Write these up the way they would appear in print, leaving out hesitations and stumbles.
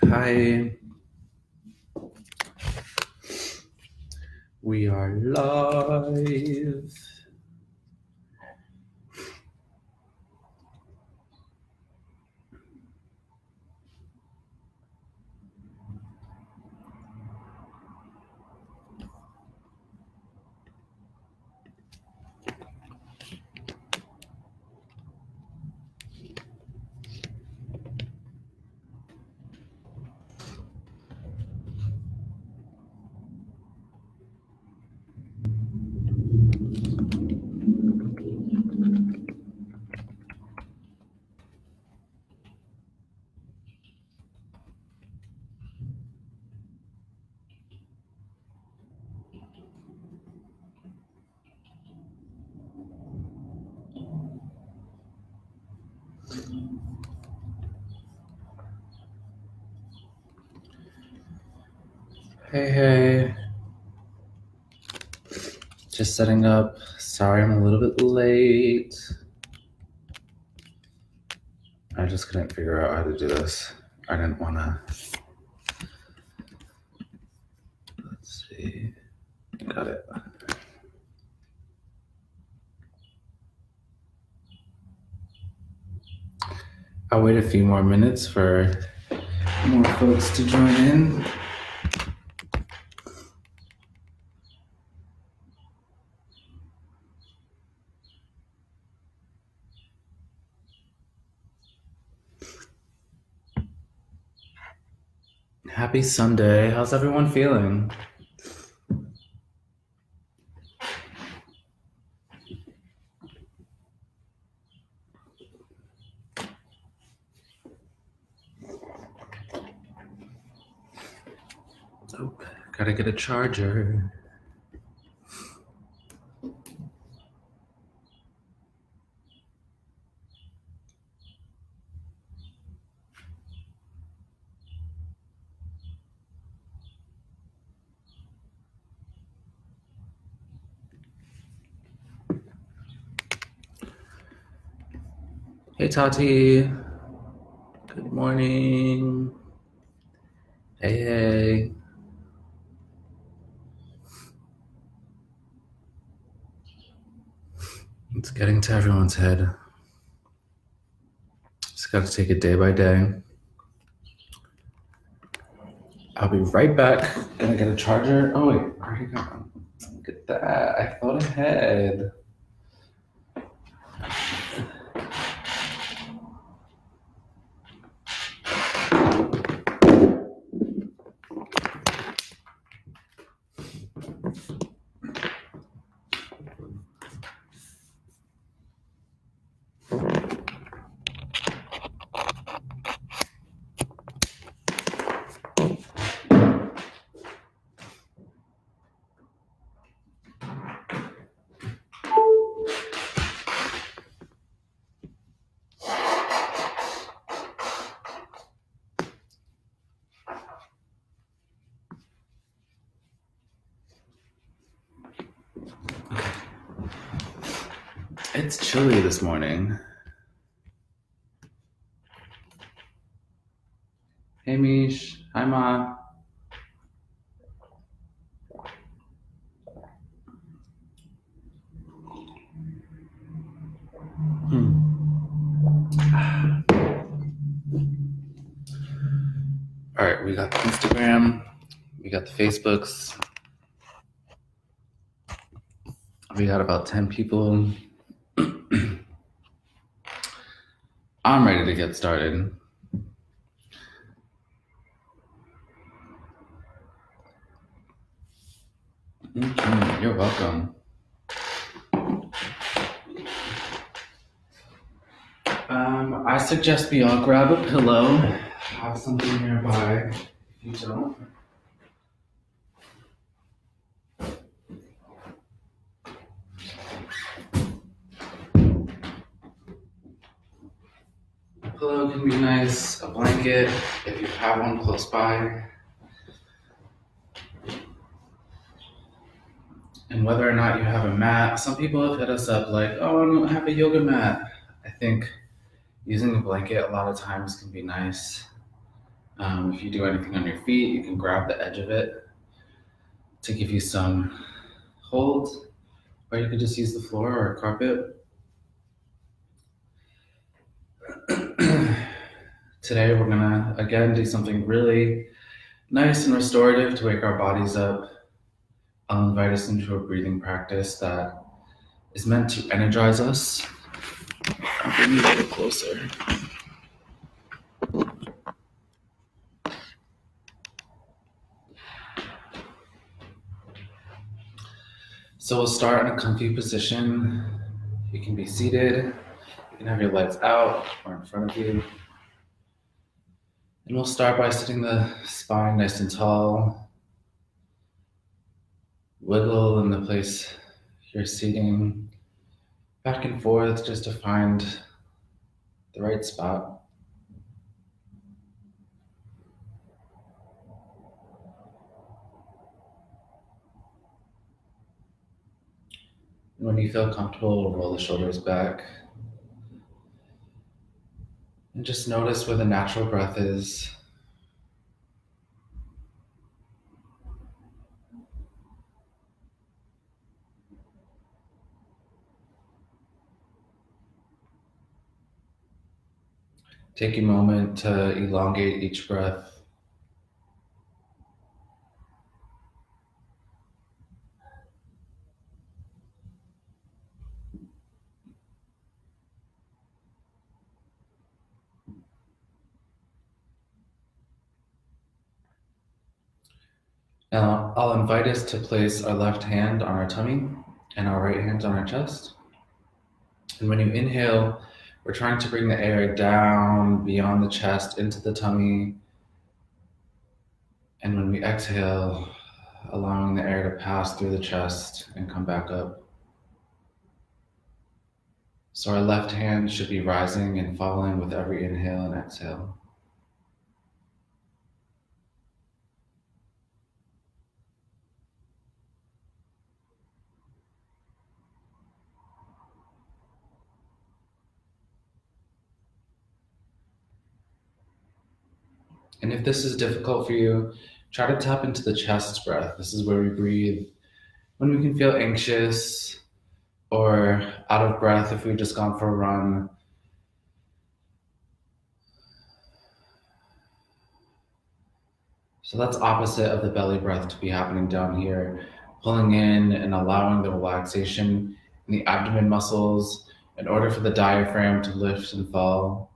Hi. We are live. Hey. Just setting up. Sorry I'm a little bit late. I just couldn't figure out how to do this. I didn't want to. Let's see. Got it. I'll wait a few more minutes for more folks to join in. Happy Sunday. How's everyone feeling? Oh, gotta get a charger. Hey, Tati. Good morning. Hey. It's getting to everyone's head. Just got to take it day by day. I'll be right back. Gonna get a charger. Oh, wait. I already got one. Look at that. I thought ahead. It's chilly this morning. Hey, Mish. Hi, Ma. All right, we got the Instagram. We got the Facebooks. We got about 10 people. I'm ready to get started. You're welcome. I suggest we all grab a pillow, have something nearby if you don't. A pillow can be nice, a blanket if you have one close by. And whether or not you have a mat, some people have hit us up like, oh, I don't have a yoga mat. I think using a blanket a lot of times can be nice. If you do anything on your feet, you can grab the edge of it to give you some hold, or you can just use the floor or a carpet. Today, we're gonna again do something really nice and restorative to wake our bodies up. I'll invite us into a breathing practice that is meant to energize us. I'll bring you a little closer. So we'll start in a comfy position. You can be seated. You can have your legs out or in front of you. And we'll start by sitting the spine nice and tall. Wiggle in the place you're seating, back and forth just to find the right spot. And when you feel comfortable, roll the shoulders back. And just notice where the natural breath is. Take a moment to elongate each breath. Now, I'll invite us to place our left hand on our tummy and our right hand on our chest. And when you inhale, we're trying to bring the air down beyond the chest into the tummy. And when we exhale, allowing the air to pass through the chest and come back up. So our left hand should be rising and falling with every inhale and exhale. And if this is difficult for you, try to tap into the chest breath. This is where we breathe when we can feel anxious or out of breath if we've just gone for a run. So that's opposite of the belly breath to be happening down here, pulling in and allowing the relaxation in the abdomen muscles in order for the diaphragm to lift and fall.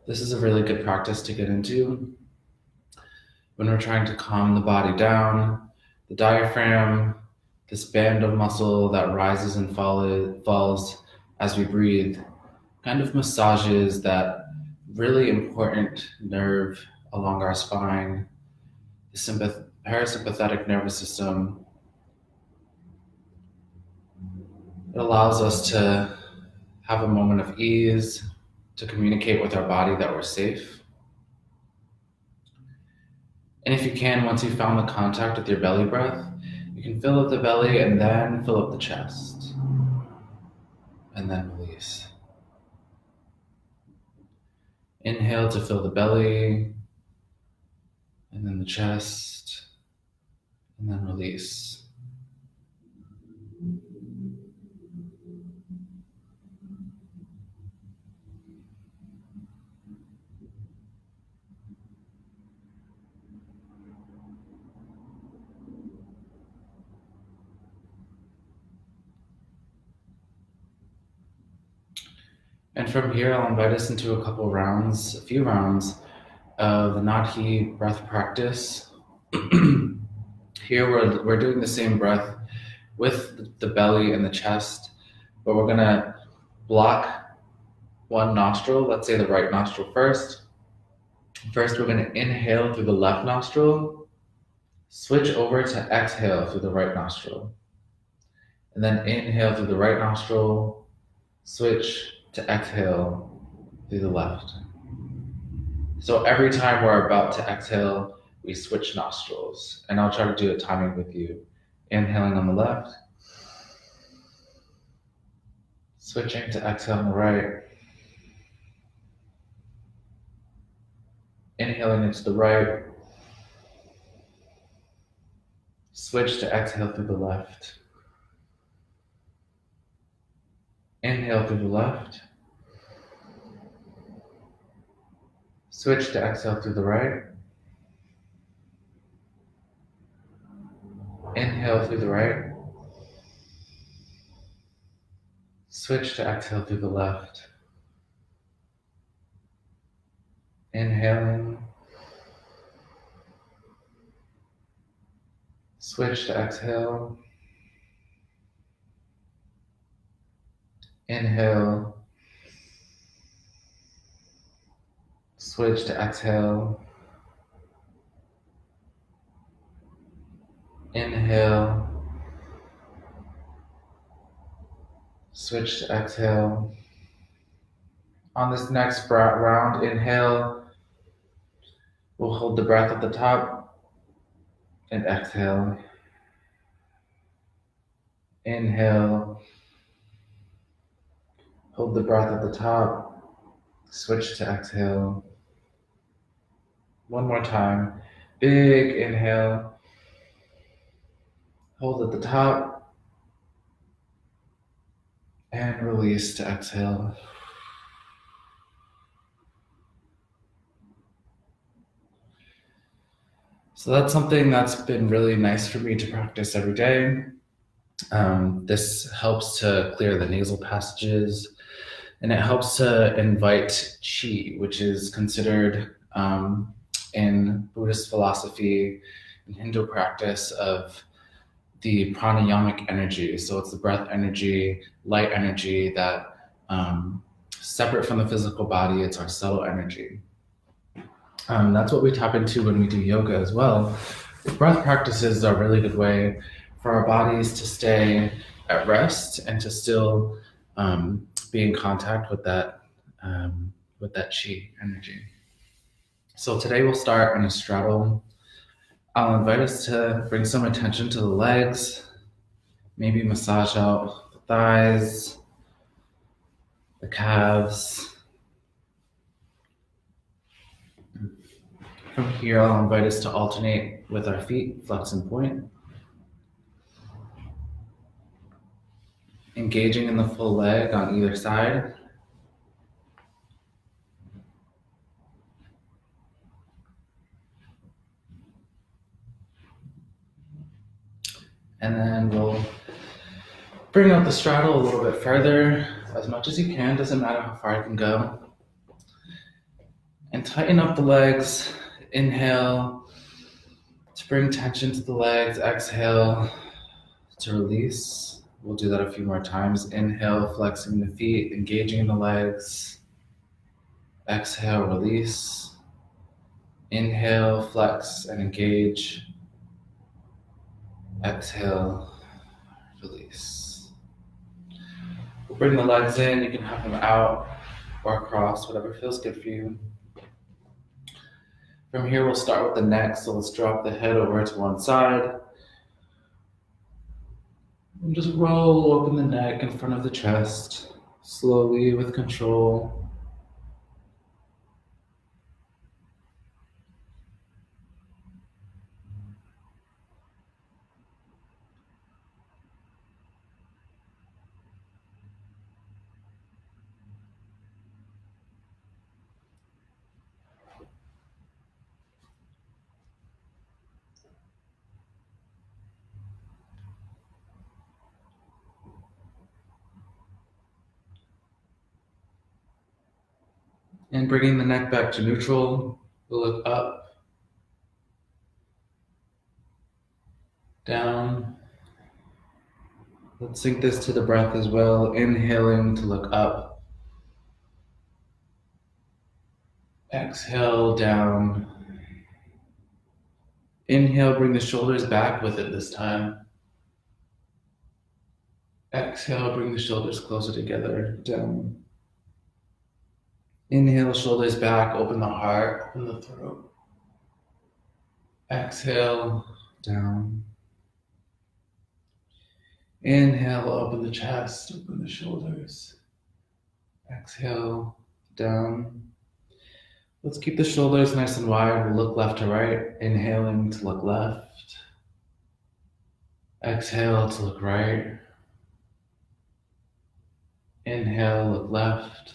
This is a really good practice to get into when we're trying to calm the body down. The diaphragm, this band of muscle that rises and falls as we breathe, kind of massages that really important nerve along our spine, the parasympathetic nervous system. It allows us to have a moment of ease, to communicate with our body that we're safe. And if you can, once you've found the contact with your belly breath, you can fill up the belly and then fill up the chest. And then release. Inhale to fill the belly, and then the chest, and then release. And from here, I'll invite us into a few rounds of the Nadhi breath practice. Here we're doing the same breath with the belly and the chest, but we're gonna block one nostril, let's say the right nostril first. First, we're gonna inhale through the left nostril, switch over to exhale through the right nostril, and then inhale through the right nostril, switch to exhale through the left. So every time we're about to exhale, we switch nostrils. And I'll try to do a timing with you. Inhaling on the left, switching to exhale on the right. Inhaling into the right, switch to exhale through the left. Inhale through the left, switch to exhale through the right. Inhale through the right, switch to exhale through the left. Inhaling, switch to exhale. Inhale, switch to exhale. Inhale, switch to exhale. On this next round, inhale, we'll hold the breath at the top and exhale. Inhale, hold the breath at the top, switch to exhale. One more time, big inhale, hold at the top, and release to exhale. So that's something that's been really nice for me to practice every day. This helps to clear the nasal passages, and it helps to invite qi, which is considered in Buddhist philosophy and Hindu practice of the pranayamic energy. So it's the breath energy, light energy that separate from the physical body, it's our subtle energy. That's what we tap into when we do yoga as well. Breath practices are a really good way for our bodies to stay at rest and to still be in contact with that qi energy. So today we'll start in a straddle. I'll invite us to bring some attention to the legs, maybe massage out the thighs, the calves. From here, I'll invite us to alternate with our feet, flex and point. Engaging in the full leg on either side. And then we'll bring out the straddle a little bit further, as much as you can, doesn't matter how far you can go. And tighten up the legs. Inhale to bring tension to the legs. Exhale to release. We'll do that a few more times. Inhale, flexing the feet, engaging the legs. Exhale, release. Inhale, flex and engage. Exhale, release. We'll bring the legs in. You can have them out or across, whatever feels good for you. From here, we'll start with the neck. So let's drop the head over to one side. And just roll open the neck in front of the chest, slowly with control. And bringing the neck back to neutral, we'll look up, down. Let's sync this to the breath as well. Inhaling to look up. Exhale, down. Inhale, bring the shoulders back with it this time. Exhale, bring the shoulders closer together, down. Inhale, shoulders back, open the heart, open the throat. Exhale, down. Inhale, open the chest, open the shoulders. Exhale, down. Let's keep the shoulders nice and wide. We'll look left to right, inhaling to look left. Exhale to look right. Inhale, look left.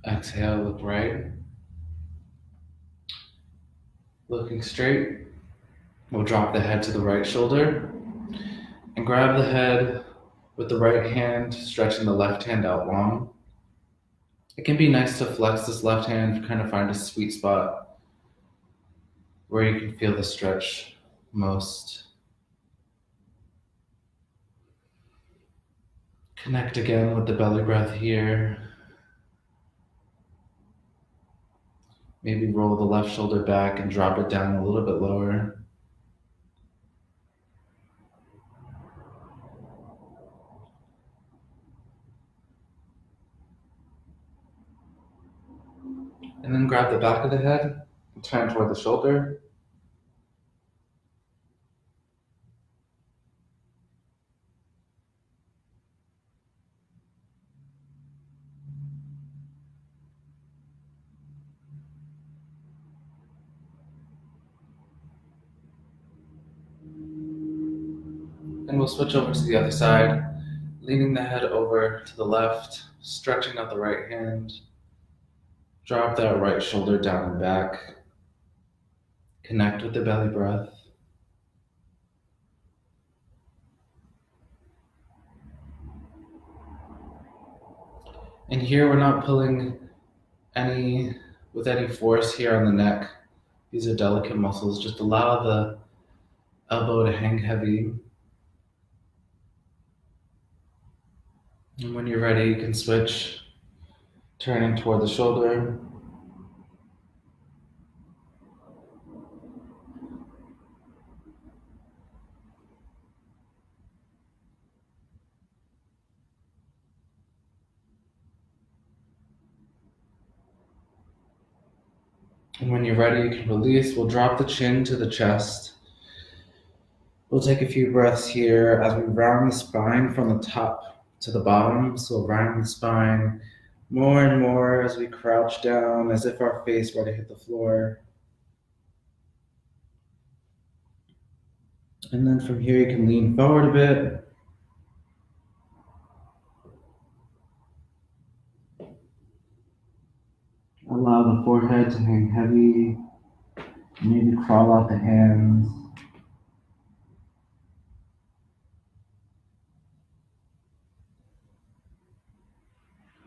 Exhale, look right. Looking straight, we'll drop the head to the right shoulder and grab the head with the right hand, stretching the left hand out long. It can be nice to flex this left hand to kind of find a sweet spot where you can feel the stretch most. Connect again with the belly breath here. Maybe roll the left shoulder back and drop it down a little bit lower. And then grab the back of the head and turn toward the shoulder. And we'll switch over to the other side, leaning the head over to the left, stretching out the right hand. Drop that right shoulder down and back. Connect with the belly breath. And here we're not pulling with any force here on the neck. These are delicate muscles. Just allow the elbow to hang heavy. And when you're ready, you can switch, turning toward the shoulder. And when you're ready, you can release. We'll drop the chin to the chest. We'll take a few breaths here as we round the spine from the top to the bottom. So round the spine more and more as we crouch down as if our face were to hit the floor. And then from here, you can lean forward a bit. Allow the forehead to hang heavy. Maybe crawl out the hands.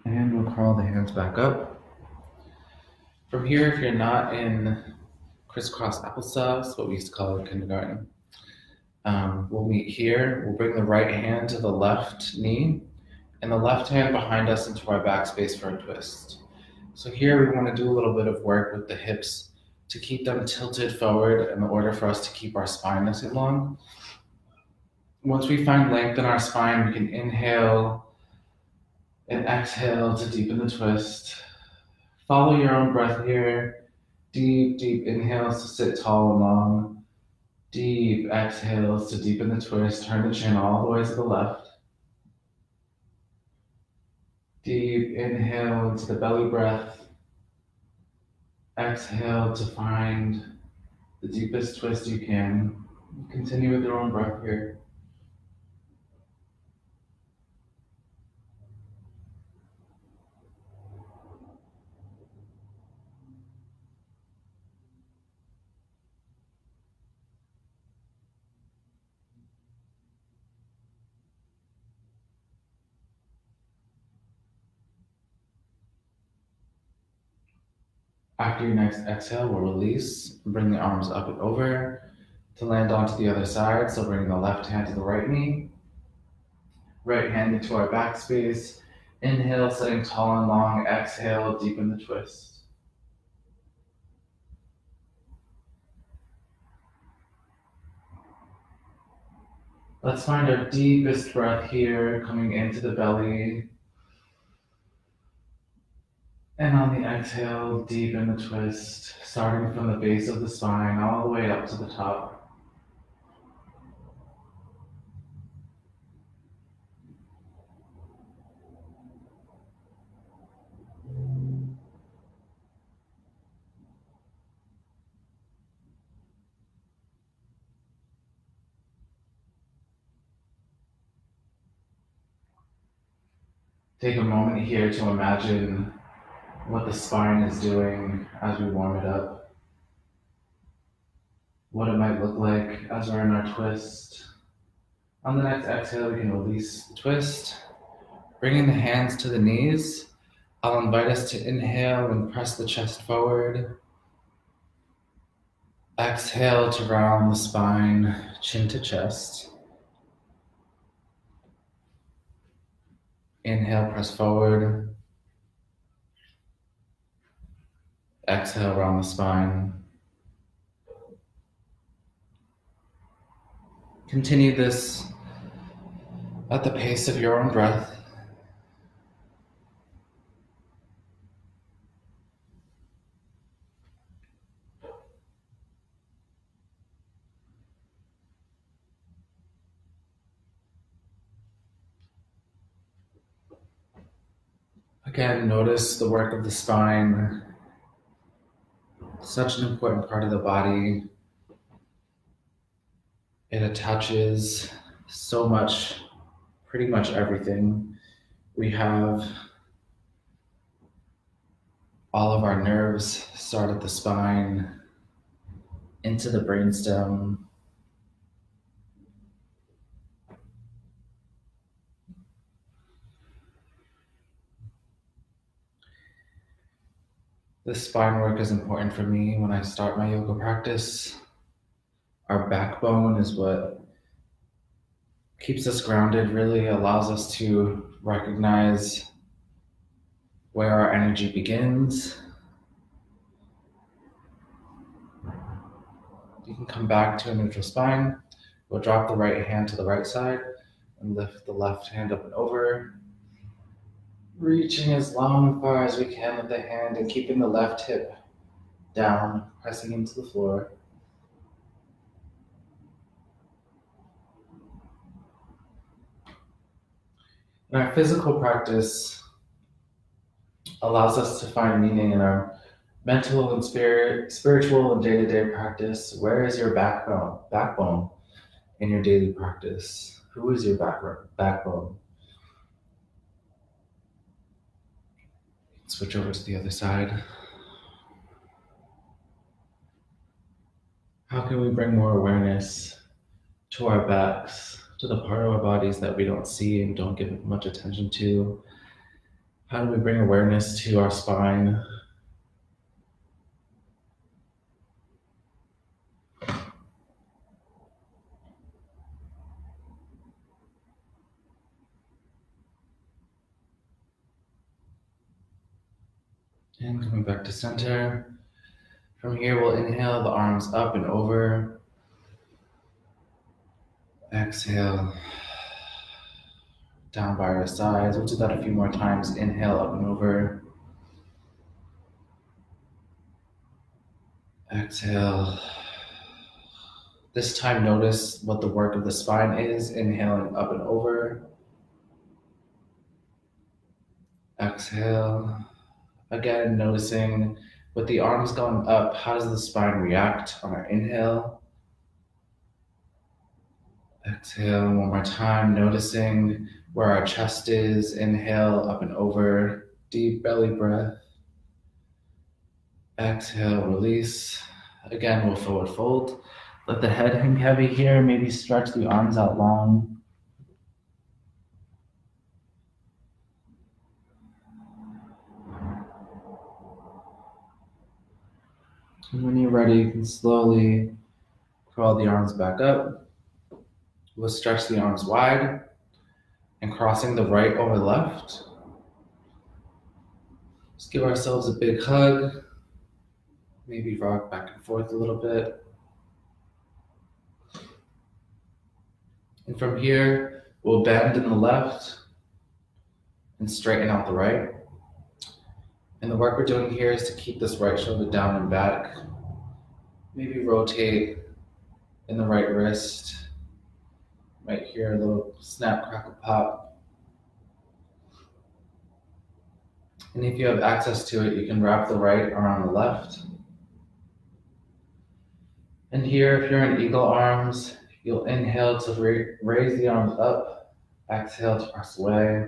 And we'll crawl the hands back up. From here, if you're not in crisscross applesauce, what we used to call it in kindergarten, we'll meet here. We'll bring the right hand to the left knee and the left hand behind us into our back space for a twist. So here we want to do a little bit of work with the hips to keep them tilted forward in order for us to keep our spine nice and long. Once we find length in our spine, we can inhale and exhale to deepen the twist. Follow your own breath here. Deep, deep inhales to sit tall and long. Deep exhales to deepen the twist. Turn the chin all the way to the left. Deep inhale into the belly breath. Exhale to find the deepest twist you can. Continue with your own breath here. After your next exhale, we'll release and bring the arms up and over to land onto the other side. So bring the left hand to the right knee, right hand into our back space. Inhale, sitting tall and long. Exhale, deepen the twist. Let's find our deepest breath here, coming into the belly. And on the exhale, deepen the twist, starting from the base of the spine all the way up to the top. Take a moment here to imagine what the spine is doing as we warm it up. What it might look like as we're in our twist. On the next exhale, we can release the twist, bringing the hands to the knees. I'll invite us to inhale and press the chest forward. Exhale to round the spine, chin to chest. Inhale, press forward. Exhale, round the spine. Continue this at the pace of your own breath. Again, notice the work of the spine. Such an important part of the body. It attaches so much, pretty much everything. We have all of our nerves start at the spine, into the brainstem. This spine work is important for me when I start my yoga practice. Our backbone is what keeps us grounded, really allows us to recognize where our energy begins. You can come back to a neutral spine. We'll drop the right hand to the right side and lift the left hand up and over. Reaching as long and far as we can with the hand and keeping the left hip down, pressing into the floor. And our physical practice allows us to find meaning in our mental and spiritual and day-to-day practice. Where is your backbone in your daily practice? Who is your backbone? Switch over to the other side. How can we bring more awareness to our backs, to the part of our bodies that we don't see and don't give much attention to? How do we bring awareness to our spine? And coming back to center. From here, we'll inhale the arms up and over. Exhale, down by our sides. We'll do that a few more times. Inhale, up and over. Exhale. This time, notice what the work of the spine is. Inhaling up and over. Exhale. Again, noticing with the arms going up, how does the spine react on our inhale? Exhale, one more time, noticing where our chest is. Inhale, up and over, deep belly breath. Exhale, release. Again, we'll forward fold. Let the head hang heavy here, maybe stretch the arms out long. And when you're ready, you can slowly crawl the arms back up. We'll stretch the arms wide and crossing the right over left. Just give ourselves a big hug. Maybe rock back and forth a little bit. And from here, we'll bend in the left and straighten out the right. And the work we're doing here is to keep this right shoulder down and back. Maybe rotate in the right wrist. Might hear a little snap, crackle, pop. And if you have access to it, you can wrap the right around the left. And here, if you're in eagle arms, you'll inhale to raise the arms up, exhale to press away.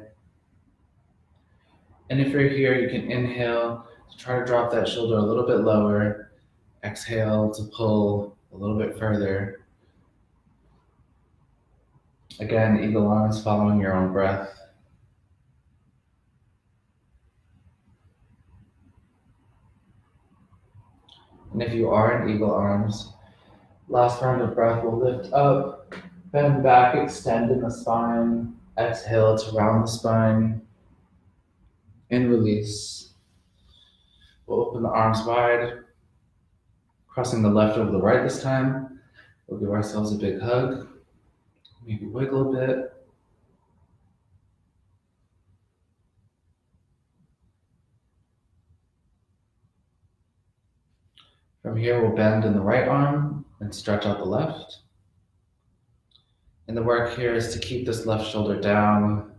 And if you're here, you can inhale to try to drop that shoulder a little bit lower, exhale to pull a little bit further. Again, eagle arms following your own breath. And if you are in eagle arms, last round of breath will lift up, bend back, extend in the spine, exhale to round the spine, and release. We'll open the arms wide, crossing the left over the right this time. We'll give ourselves a big hug, maybe wiggle a bit. From here, we'll bend in the right arm and stretch out the left. And the work here is to keep this left shoulder down.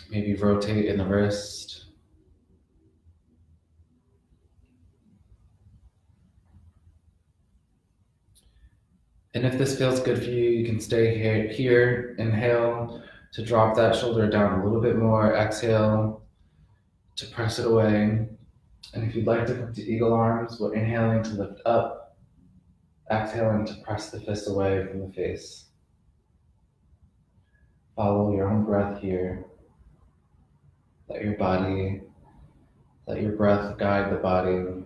Maybe rotate in the wrist. And if this feels good for you, you can stay here. Inhale to drop that shoulder down a little bit more. Exhale to press it away. And if you'd like to come to eagle arms, we're inhaling to lift up, exhaling to press the fist away from the face. Follow your own breath here. Let your breath guide the body.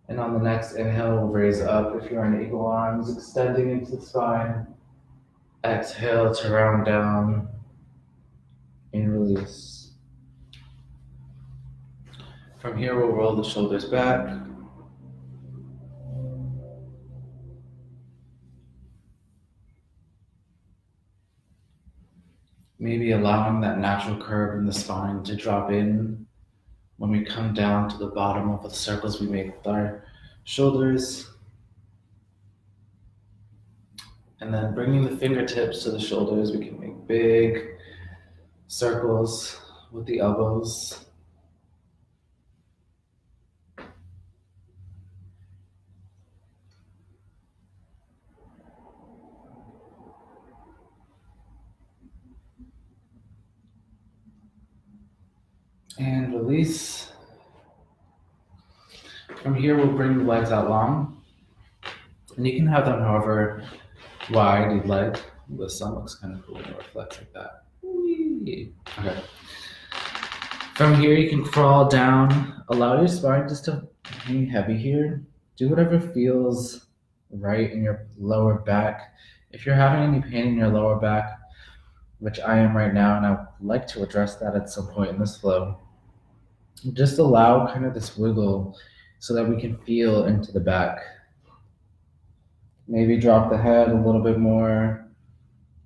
And on the next inhale, we'll raise up if you're in eagle arms, extending into the spine. Exhale to round down and release. From here, we'll roll the shoulders back. Maybe allowing that natural curve in the spine to drop in when we come down to the bottom of the circles we make with our shoulders. And then bringing the fingertips to the shoulders, we can make big circles with the elbows. And release. From here, we'll bring the legs out long. And you can have them however wide you'd like. The sun looks kind of cool when it reflects like that. Whee! Okay. From here, you can crawl down. Allow your spine just to hang heavy here. Do whatever feels right in your lower back. If you're having any pain in your lower back, which I am right now, and I would like to address that at some point in this flow, just allow kind of this wiggle so that we can feel into the back. Maybe drop the head a little bit more.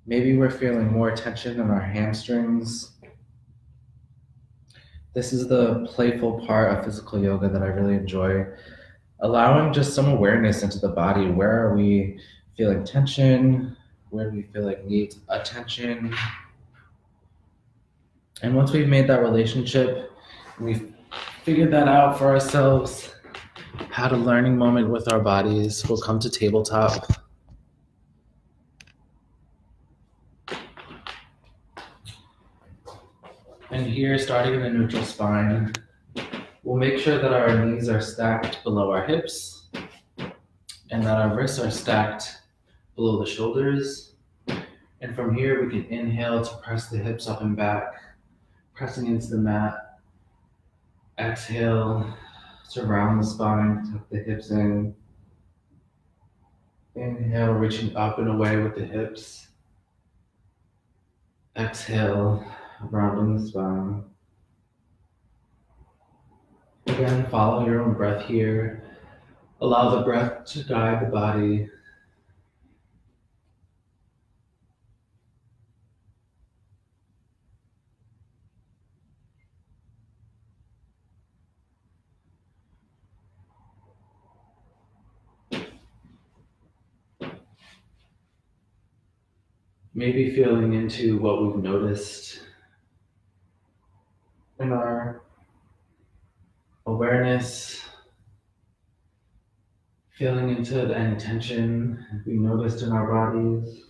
Maybe we're feeling more tension in our hamstrings. This is the playful part of physical yoga that I really enjoy. Allowing just some awareness into the body. Where are we feeling tension? Where do we feel like needs attention? And once we've made that relationship, we've figured that out for ourselves, had a learning moment with our bodies, we'll come to tabletop. And here, starting in the neutral spine, we'll make sure that our knees are stacked below our hips and that our wrists are stacked below the shoulders. And from here, we can inhale to press the hips up and back, pressing into the mat. Exhale to round the spine, tuck the hips in. Inhale, reaching up and away with the hips. Exhale, rounding the spine. Again, follow your own breath here. Allow the breath to guide the body. Maybe feeling into what we've noticed in our awareness, feeling into any tension we noticed in our bodies.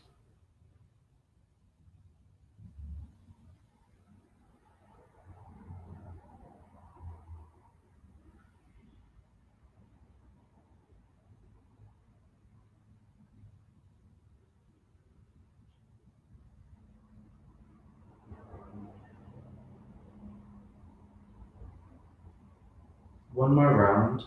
One more round.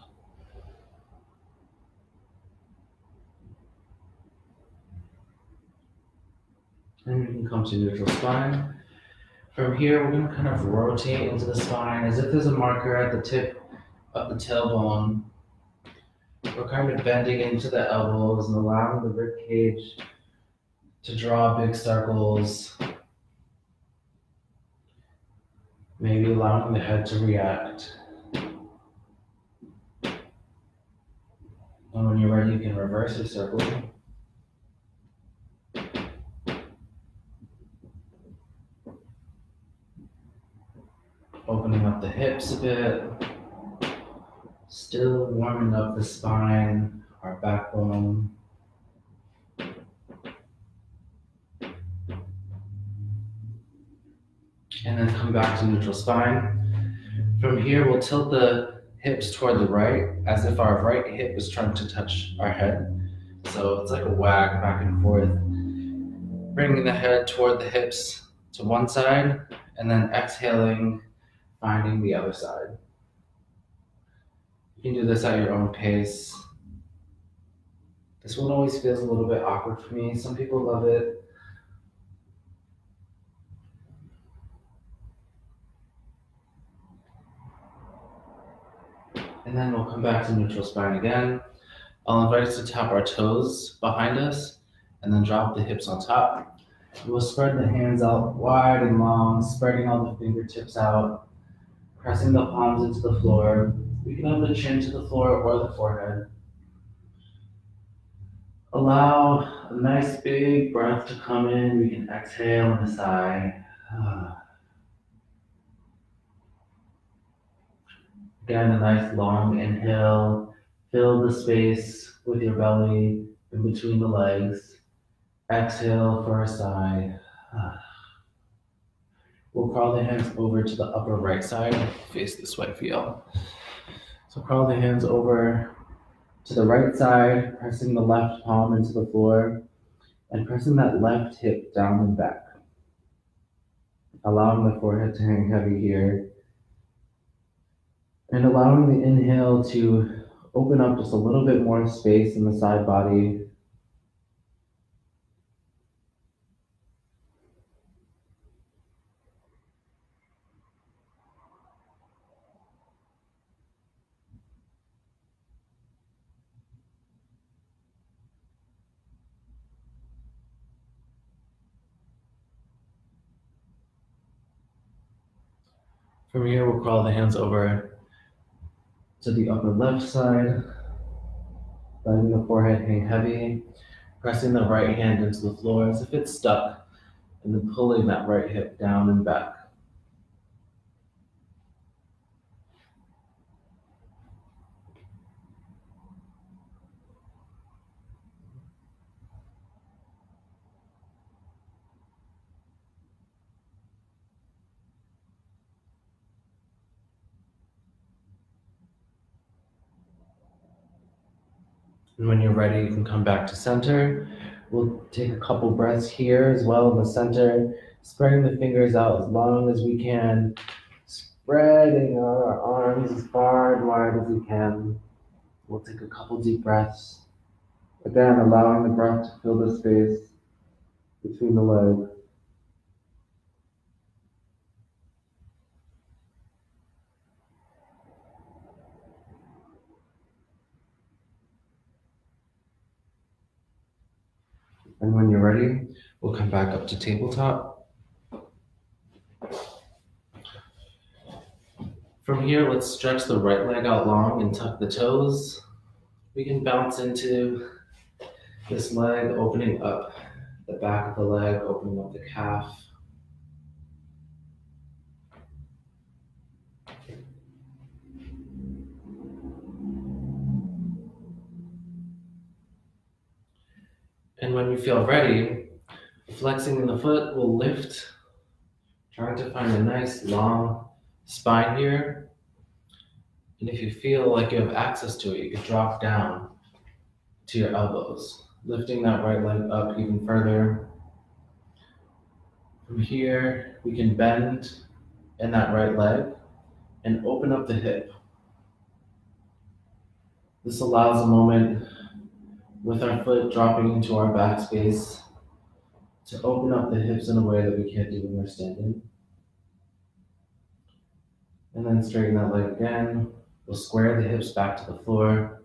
And we can come to neutral spine. From here, we're going to kind of rotate into the spine as if there's a marker at the tip of the tailbone. We're kind of bending into the elbows and allowing the rib cage to draw big circles. Maybe allowing the head to react. And when you're ready, you can reverse your circle. Opening up the hips a bit. Still warming up the spine, our backbone. And then come back to neutral spine. From here, we'll tilt the hips toward the right, as if our right hip is trying to touch our head. So it's like a wag back and forth. Bringing the head toward the hips to one side, and then exhaling, finding the other side. You can do this at your own pace. This one always feels a little bit awkward for me. Some people love it. And then we'll come back to neutral spine again. I'll invite us to tap our toes behind us and then drop the hips on top. We'll spread the hands out wide and long, spreading all the fingertips out, pressing the palms into the floor. We can have the chin to the floor or the forehead. Allow a nice big breath to come in. We can exhale on the side. Again, a nice long inhale. Fill the space with your belly in between the legs. Exhale for a sigh. We'll crawl the hands over to the upper right side. Face this way for y'all. So crawl the hands over to the right side, pressing the left palm into the floor and pressing that left hip down and back. Allowing the forehead to hang heavy here. And allowing the inhale to open up just a little bit more space in the side body. From here, we'll crawl the hands over to the upper left side, letting the forehead hang heavy, pressing the right hand into the floor as if it's stuck, and then pulling that right hip down and back. And when you're ready, you can come back to center. We'll take a couple breaths here as well in the center, spreading the fingers out as long as we can, spreading our arms as far and wide as we can. We'll take a couple deep breaths. Again, allowing the breath to fill the space between the legs. And when you're ready, we'll come back up to tabletop. From here, let's stretch the right leg out long and tuck the toes. We can bounce into this leg, opening up the back of the leg, opening up the calf. And when you feel ready, flexing in the foot will lift, trying to find a nice long spine here. And if you feel like you have access to it, you can drop down to your elbows, lifting that right leg up even further. From here, we can bend in that right leg and open up the hip. This allows a moment with our foot dropping into our back space to open up the hips in a way that we can't do when we're standing. And then straighten that leg again. We'll square the hips back to the floor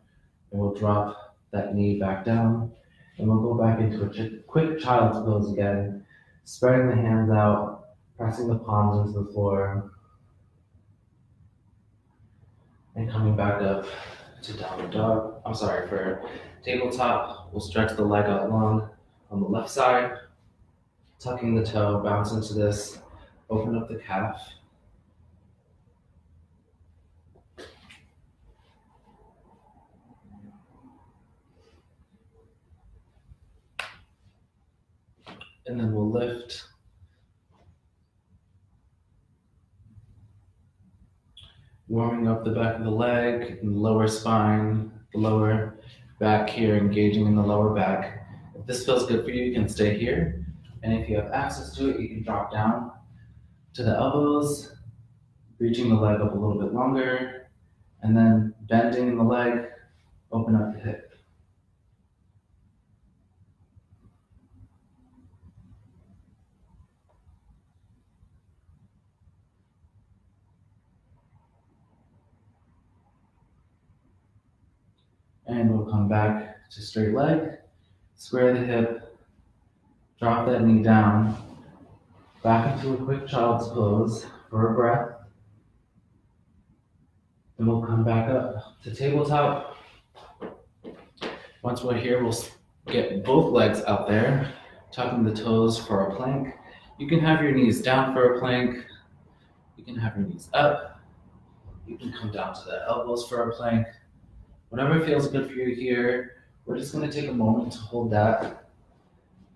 and we'll drop that knee back down. And we'll go back into a quick child's pose again, spreading the hands out, pressing the palms into the floor, and coming back up to downward dog. For tabletop, we'll stretch the leg out long on the left side, tucking the toe, bounce into this, open up the calf. And then we'll lift. Warming up the back of the leg and lower spine, the lower back here, engaging in the lower back. If this feels good for you, you can stay here. And if you have access to it, you can drop down to the elbows, reaching the leg up a little bit longer, and then bending in the leg, open up the hip. And we'll come back to straight leg, square the hip, drop that knee down, back into a quick child's pose for a breath. And we'll come back up to tabletop. Once we're here, we'll get both legs out there, tucking the toes for a plank. You can have your knees down for a plank. You can have your knees up. You can come down to the elbows for a plank. Whatever feels good for you here, we're just going to take a moment to hold that.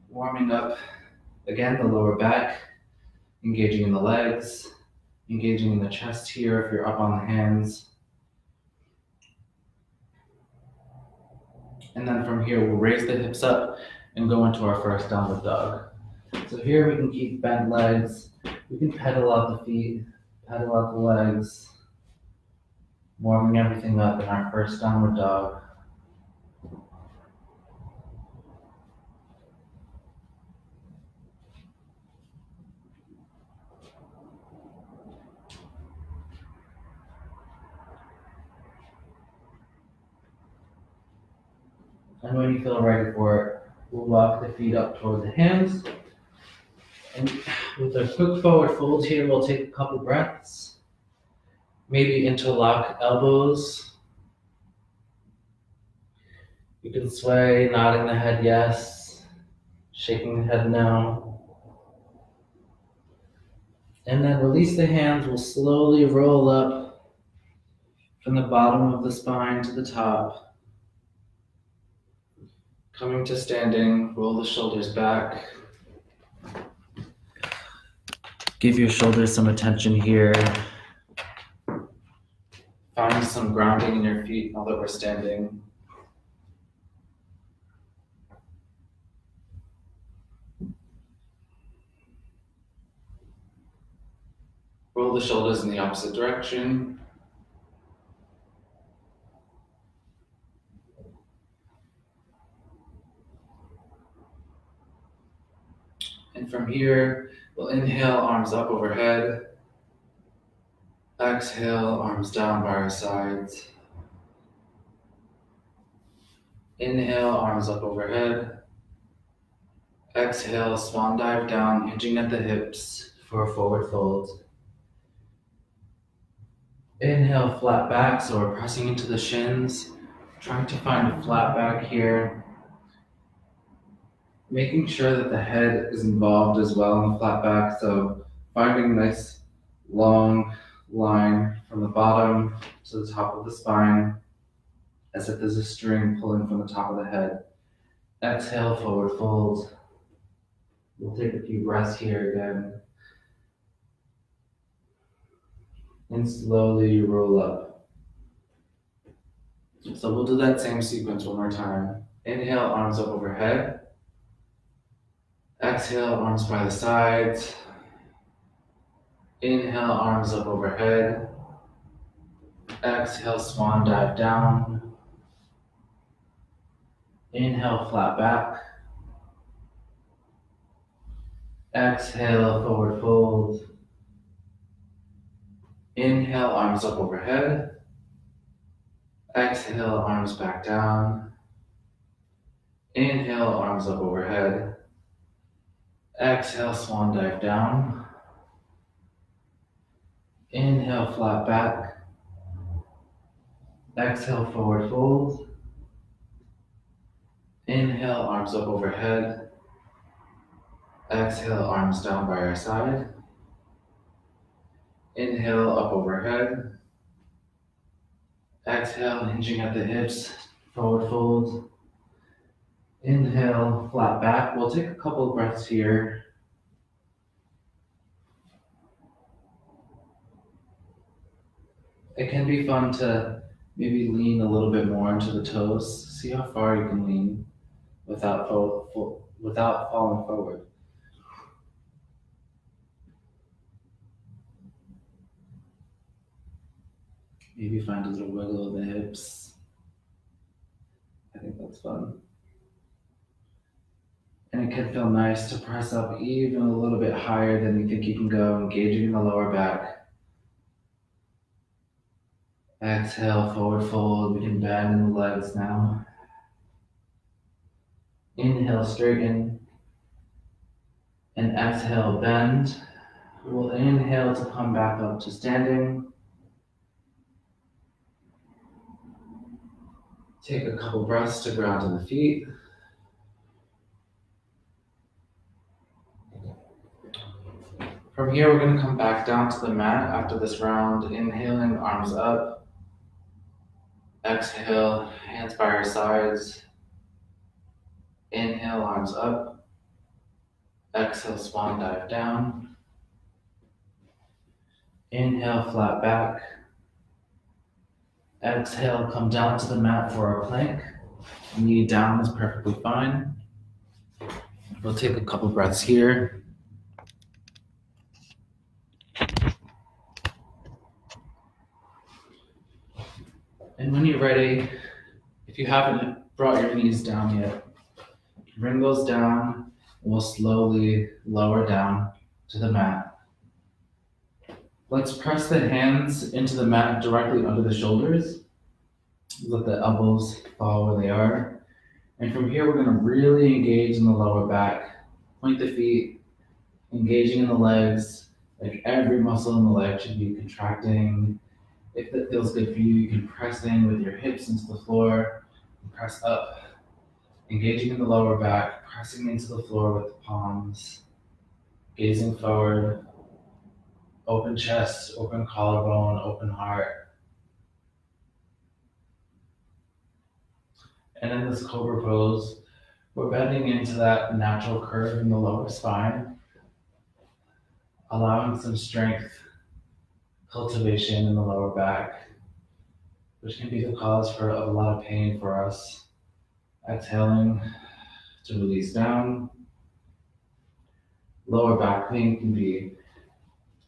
Warming up, again, the lower back, engaging in the legs, engaging in the chest here if you're up on the hands. And then from here, we'll raise the hips up and go into our first downward dog. So here we can keep bent legs. We can pedal out the feet, pedal out the legs, warming everything up in our first downward dog. And when you feel ready for it, we'll walk the feet up toward the hands. And with a quick forward fold here, we'll take a couple breaths. Maybe interlock elbows. You can sway, nodding the head yes, shaking the head no. And then release the hands. We'll slowly roll up from the bottom of the spine to the top. Coming to standing, roll the shoulders back. Give your shoulders some attention here. Find some grounding in your feet now that we're standing. Roll the shoulders in the opposite direction. And from here, we'll inhale, arms up overhead. Exhale, arms down by our sides. Inhale, arms up overhead. Exhale, swan dive down, hinging at the hips for a forward fold. Inhale, flat back, so we're pressing into the shins, trying to find a flat back here. Making sure that the head is involved as well in the flat back, so finding a nice long line from the bottom to the top of the spine, as if there's a string pulling from the top of the head. Exhale, forward fold. We'll take a few breaths here again. And slowly roll up. So we'll do that same sequence one more time. Inhale, arms up overhead. Exhale, arms by the sides. Inhale, arms up overhead. Exhale, swan dive down. Inhale, flat back. Exhale, forward fold. Inhale, arms up overhead. Exhale, arms back down. Inhale, arms up overhead. Exhale, swan dive down. Inhale, flat back. Exhale, forward fold. Inhale, arms up overhead. Exhale, arms down by our side. Inhale, up overhead. Exhale, hinging at the hips, forward fold. Inhale, flat back. We'll take a couple of breaths here. It can be fun to maybe lean a little bit more into the toes. See how far you can lean without falling forward. Maybe find a little wiggle of the hips. I think that's fun. And it can feel nice to press up even a little bit higher than you think you can go, engaging in the lower back. Exhale, forward fold. We can bend in the legs now. Inhale, straighten. And exhale, bend. We'll inhale to come back up to standing. Take a couple breaths to ground to the feet. From here, we're going to come back down to the mat after this round, inhaling, arms up. Exhale, hands by our sides. Inhale, arms up. Exhale, swan dive down. Inhale, flat back. Exhale, come down to the mat for a plank. Knee down is perfectly fine. We'll take a couple breaths here. And when you're ready, if you haven't brought your knees down yet, bring those down, and we'll slowly lower down to the mat. Let's press the hands into the mat directly under the shoulders. Let the elbows fall where they are. And from here, we're going to really engage in the lower back. Point the feet, engaging in the legs. Like every muscle in the leg should be contracting. If that feels good for you, you can press in with your hips into the floor and press up. Engaging in the lower back, pressing into the floor with the palms. Gazing forward. Open chest, open collarbone, open heart. And in this cobra pose, we're bending into that natural curve in the lower spine, allowing some strength, cultivation in the lower back, which can be the cause for a lot of pain for us. Exhaling to release down. Lower back pain can be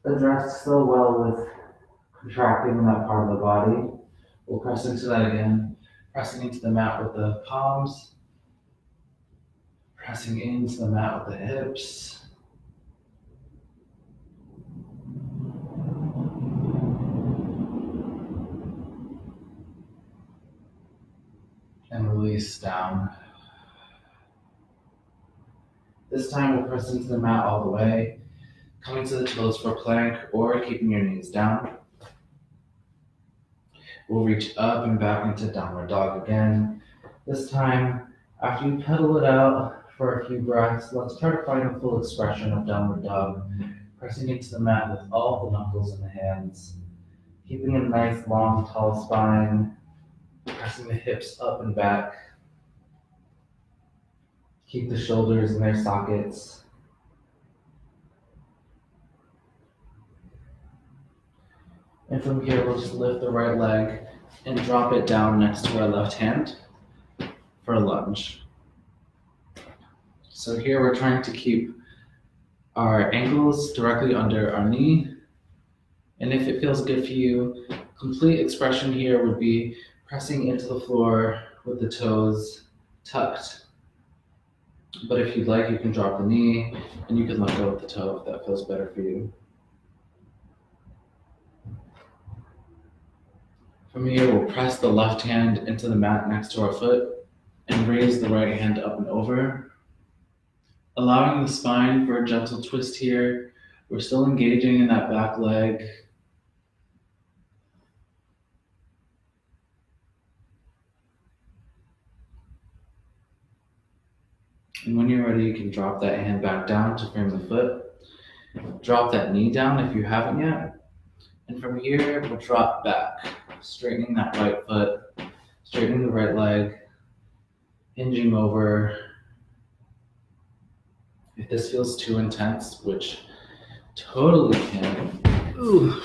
addressed so well with contracting in that part of the body. We'll press into that again, pressing into the mat with the palms, pressing into the mat with the hips. And release down. This time we'll press into the mat all the way, coming to the toes for plank or keeping your knees down. We'll reach up and back into downward dog again. This time, after you pedal it out for a few breaths, let's try to find a full expression of downward dog, pressing into the mat with all the knuckles in the hands, keeping a nice, long, tall spine, pressing the hips up and back. Keep the shoulders in their sockets. And from here, we'll just lift the right leg and drop it down next to our left hand for a lunge. So here we're trying to keep our ankles directly under our knee. And if it feels good for you, complete expression here would be pressing into the floor with the toes tucked. But if you'd like, you can drop the knee and you can let go of the toe if that feels better for you. From here, we'll press the left hand into the mat next to our foot and raise the right hand up and over. Allowing the spine for a gentle twist here. We're still engaging in that back leg. And when you're ready, you can drop that hand back down to frame the foot. Drop that knee down if you haven't yet. And from here, we'll drop back, straightening that right foot, straightening the right leg, hinging over. If this feels too intense, which totally can,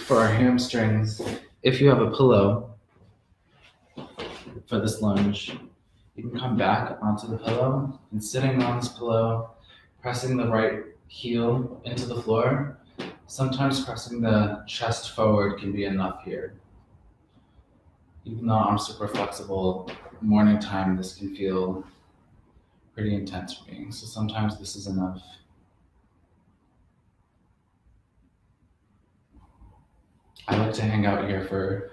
for our hamstrings, if you have a pillow for this lunge, you can come back onto the pillow and sitting on this pillow, pressing the right heel into the floor. Sometimes pressing the chest forward can be enough here. Even though I'm super flexible, morning time, this can feel pretty intense for me. So sometimes this is enough. I like to hang out here for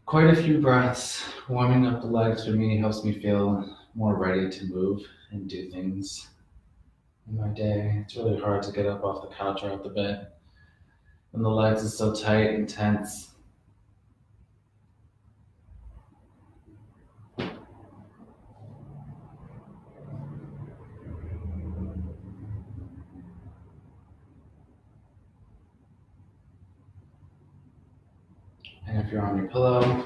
quite a few breaths. Warming up the legs for me helps me feel more ready to move and do things in my day. It's really hard to get up off the couch or out the bed when the legs are so tight and tense. And if you're on your pillow,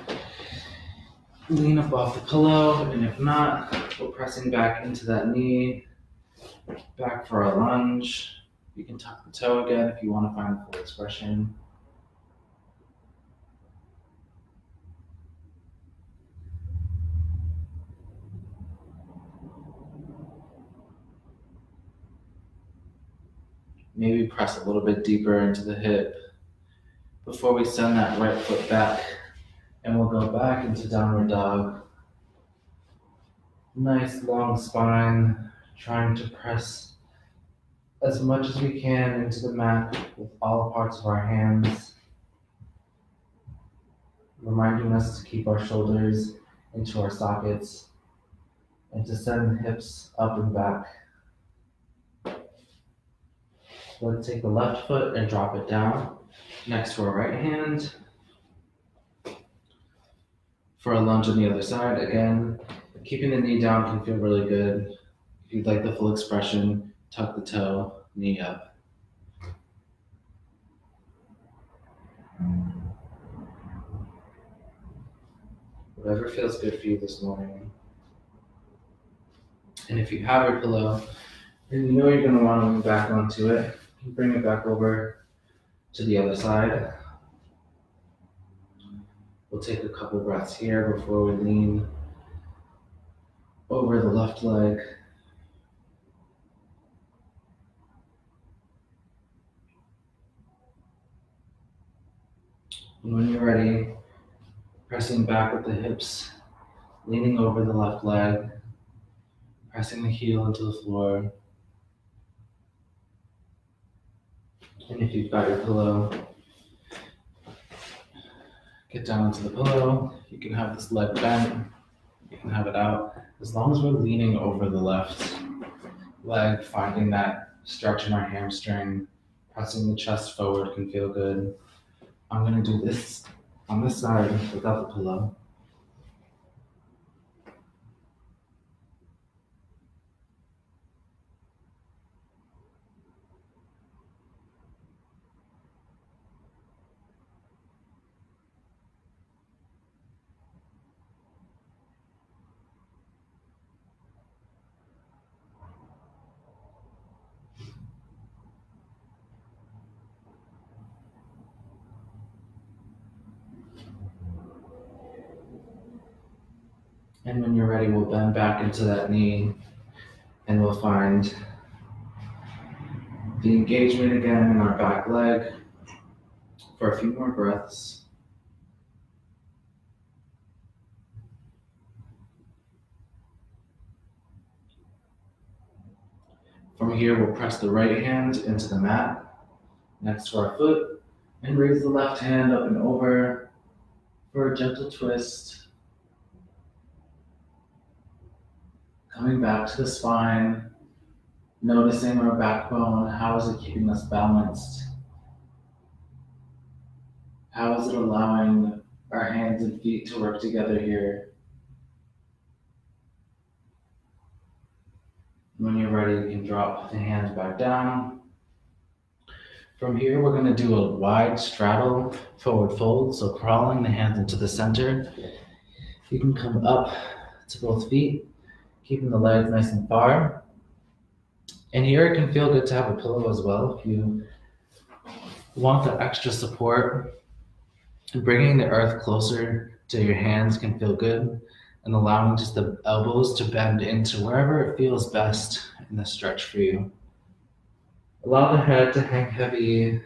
lean up off the pillow, and if not, we're pressing back into that knee, back for a lunge. You can tuck the toe again if you want to find full expression. Maybe press a little bit deeper into the hip before we send that right foot back, and we'll go back into downward dog. Nice long spine, trying to press as much as we can into the mat with all parts of our hands, reminding us to keep our shoulders into our sockets and to send the hips up and back. Let's take the left foot and drop it down next to our right hand for a lunge on the other side. Again, keeping the knee down can feel really good. If you'd like the full expression, tuck the toe, knee up. Whatever feels good for you this morning. And if you have your pillow, and you know you're going to want to move back onto it, you bring it back over to the other side. We'll take a couple breaths here before we lean over the left leg. And when you're ready, pressing back with the hips, leaning over the left leg, pressing the heel into the floor. And if you've got your pillow, get down into the pillow. You can have this leg bent, you can have it out. As long as we're leaning over the left leg, finding that stretch in our hamstring, pressing the chest forward can feel good. I'm gonna do this on this side without the pillow. And when you're ready, we'll bend back into that knee and we'll find the engagement again in our back leg for a few more breaths. From here, we'll press the right hand into the mat next to our foot and raise the left hand up and over for a gentle twist. Coming back to the spine, noticing our backbone. How is it keeping us balanced? How is it allowing our hands and feet to work together here? When you're ready, you can drop the hands back down. From here, we're going to do a wide straddle forward fold. So crawling the hands into the center. You can come up to both feet, keeping the legs nice and far. And here it can feel good to have a pillow as well if you want the extra support. Bringing the earth closer to your hands can feel good, and allowing just the elbows to bend into wherever it feels best in the stretch for you. Allow the head to hang heavy,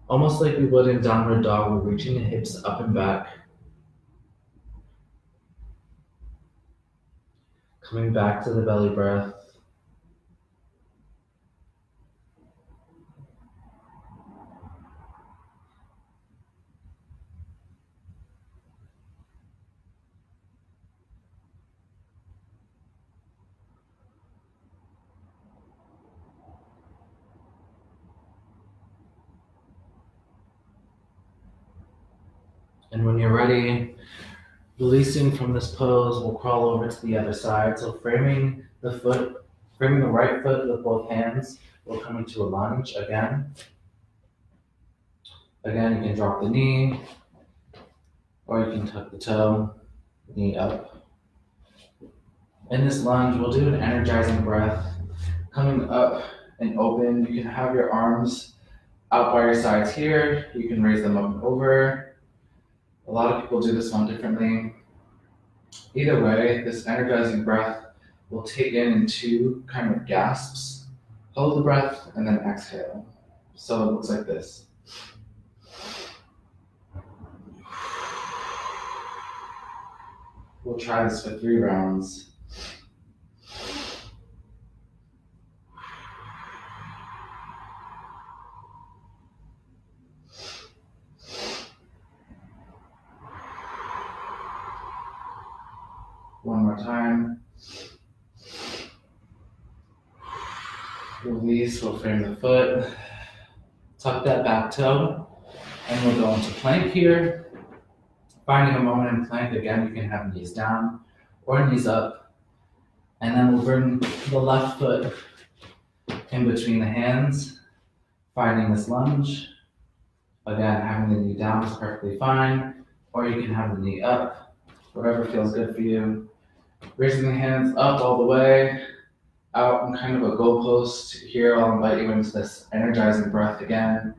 almost like we would in downward dog. We're reaching the hips up and back. Coming back to the belly breath. And when you're ready, releasing from this pose, we'll crawl over to the other side. So framing the right foot with both hands, we'll come into a lunge again. Again, you can drop the knee, or you can tuck the toe, knee up. In this lunge, we'll do an energizing breath. Coming up and open, you can have your arms out by your sides here. You can raise them up and over. A lot of people do this one differently. Either way, this energizing breath will take in two kind of gasps. Hold the breath and then exhale. So it looks like this. We'll try this for 3 rounds. One more time. Release, we'll frame the foot. Tuck that back toe. And we'll go into plank here. Finding a moment in plank, again, you can have knees down or knees up. And then we'll bring the left foot in between the hands. Finding this lunge. Again, having the knee down is perfectly fine. Or you can have the knee up. Whatever feels good for you. Raising the hands up all the way, out in kind of a goalpost. Here, I'll invite you into this energizing breath again.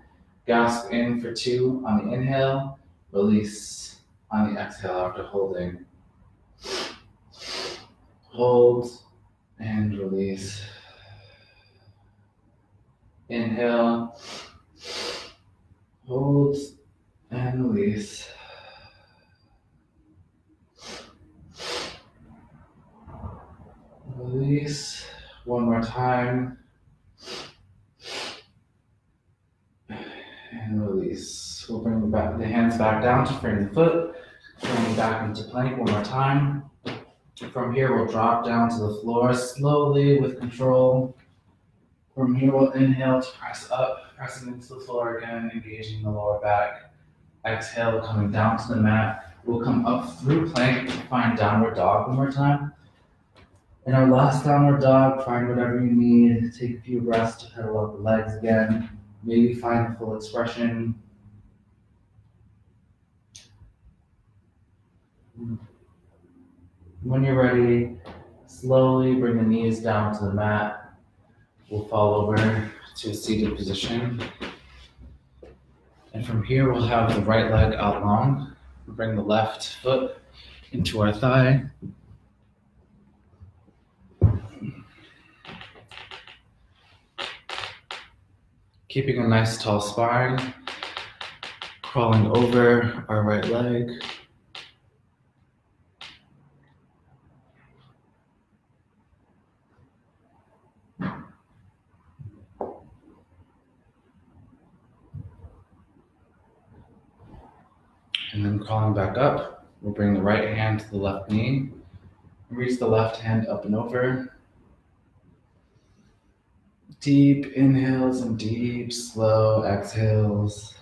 Gasp in for 2 on the inhale, release on the exhale after holding. Hold and release. Inhale, hold and release. Release. One more time. And release. We'll bring the hands back down to frame the foot. Bring back into plank one more time. From here, we'll drop down to the floor slowly with control. From here, we'll inhale to press up, pressing into the floor again, engaging the lower back. Exhale, coming down to the mat. We'll come up through plank to find downward dog one more time. In our last downward dog, find whatever you need. Take a few breaths to pedal up the legs again. Maybe find the full expression. When you're ready, slowly bring the knees down to the mat. We'll fall over to a seated position. And from here, we'll have the right leg out long. Bring the left foot into our thigh. Keeping a nice tall spine. Crawling over our right leg. And then crawling back up, we'll bring the right hand to the left knee. Reach the left hand up and over. Deep inhales and deep, slow exhales.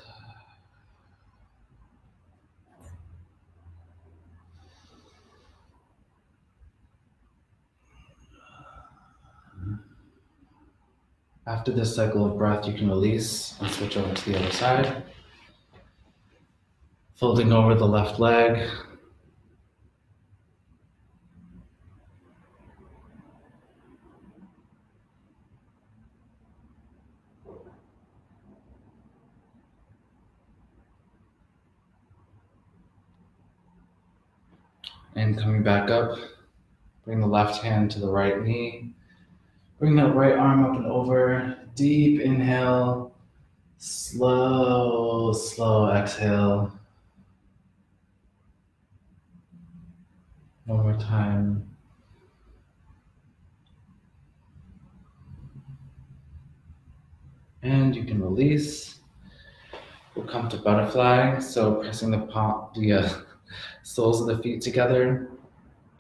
After this cycle of breath, you can release and switch over to the other side. Folding over the left leg. And coming back up, bring the left hand to the right knee. Bring that right arm up and over. Deep inhale, slow, slow exhale. One more time. And you can release. We'll come to butterfly. So pressing the soles of the feet together.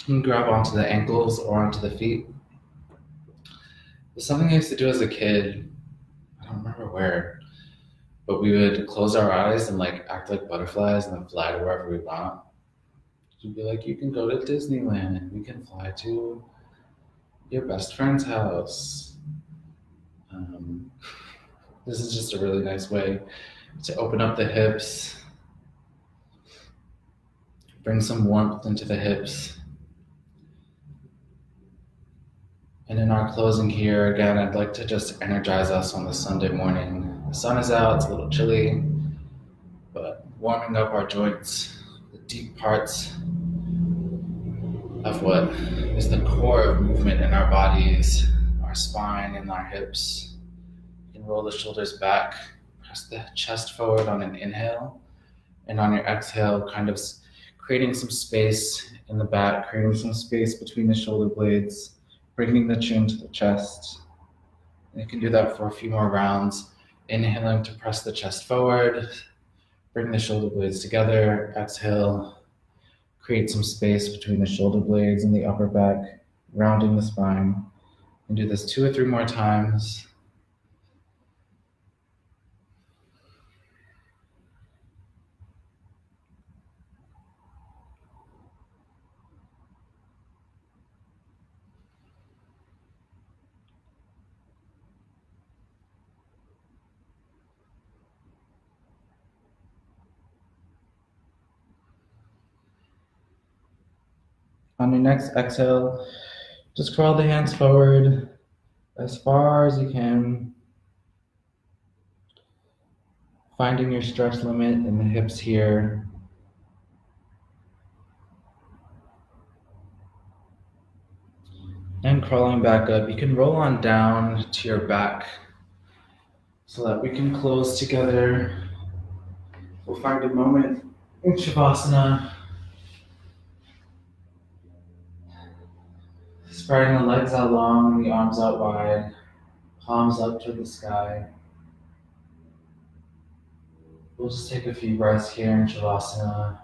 And grab onto the ankles or onto the feet. It's something I used to do as a kid. I don't remember where. But we would close our eyes and act like butterflies and then fly to wherever we want. You'd be like, you can go to Disneyland and we can fly to your best friend's house. This is just a really nice way to open up the hips, bring some warmth into the hips. And in our closing here, again, I'd like to just energize us on this Sunday morning. The sun is out, it's a little chilly, but warming up our joints, the deep parts of what is the core of movement in our bodies, our spine and our hips. You can roll the shoulders back, press the chest forward on an inhale, and on your exhale, kind of creating some space in the back, creating some space between the shoulder blades, bringing the chin to the chest. And you can do that for a few more rounds. Inhaling to press the chest forward, bring the shoulder blades together, exhale. Create some space between the shoulder blades and the upper back, rounding the spine. And do this 2 or 3 more times. On your next exhale, just crawl the hands forward as far as you can. Finding your stretch limit in the hips here. And crawling back up, you can roll on down to your back so that we can close together. We'll find a moment in Shavasana. Spreading the legs out long, the arms out wide, palms up to the sky. We'll just take a few breaths here in Shavasana.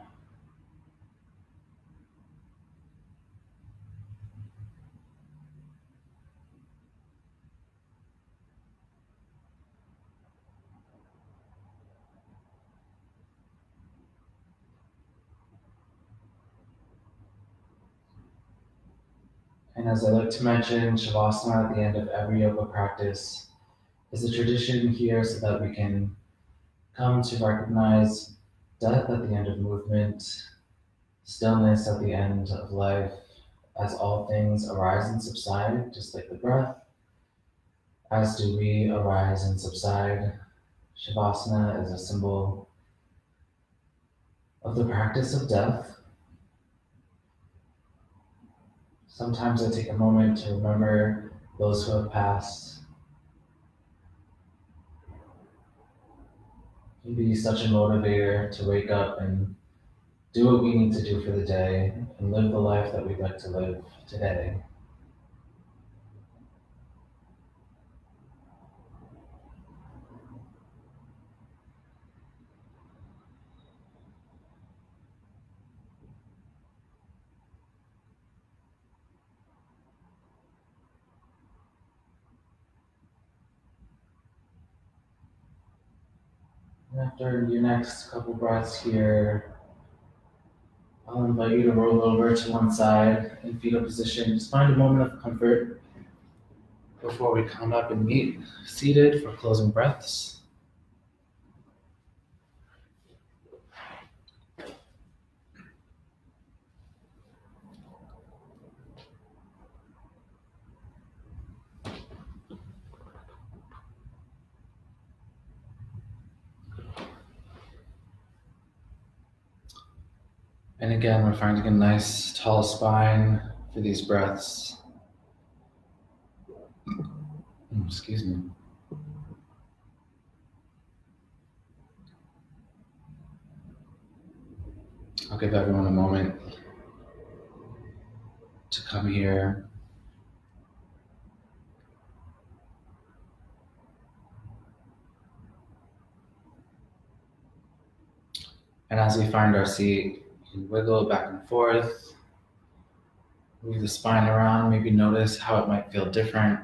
And as I like to mention, Shavasana at the end of every yoga practice is a tradition here so that we can come to recognize death at the end of movement, stillness at the end of life, as all things arise and subside, just like the breath, as do we arise and subside. Shavasana is a symbol of the practice of death. Sometimes I take a moment to remember those who have passed. It can be such a motivator to wake up and do what we need to do for the day and live the life that we'd like to live today. And after your next couple breaths here, I'll invite you to roll over to one side in fetal position. Just find a moment of comfort before we come up and meet seated for closing breaths. And again, we're finding a nice tall spine for these breaths. Excuse me. I'll give everyone a moment to come here. And as we find our seat, you can wiggle back and forth, move the spine around, maybe notice how it might feel different.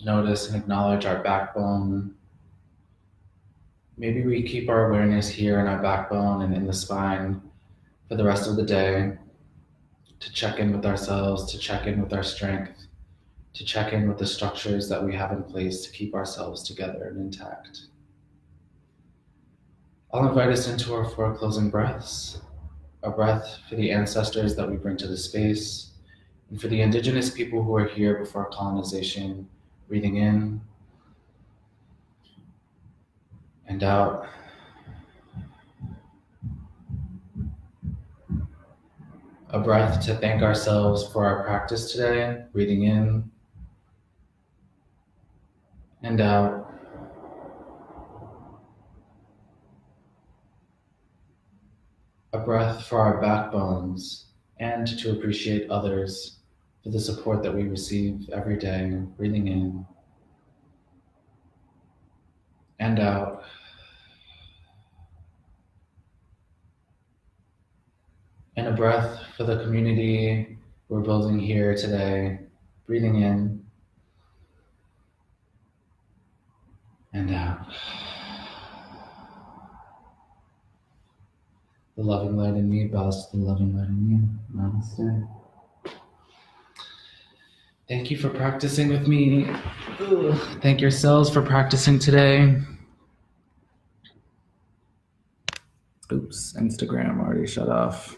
Notice and acknowledge our backbone. Maybe we keep our awareness here in our backbone and in the spine for the rest of the day to check in with ourselves, to check in with our strength, to check in with the structures that we have in place to keep ourselves together and intact. I'll invite us into our 4 closing breaths, a breath for the ancestors that we bring to the space, and for the indigenous people who are here before colonization, breathing in and out. A breath to thank ourselves for our practice today, breathing in and out. A breath for our backbones and to appreciate others for the support that we receive every day, breathing in and out. And a breath for the community we're building here today, breathing in and out. The loving light in me bows to the loving light in you. Namaste. Thank you for practicing with me. Thank yourselves for practicing today. Oops, Instagram already shut off.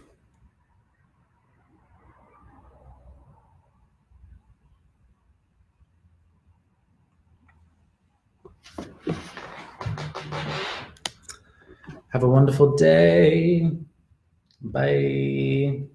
Have a wonderful day. Bye.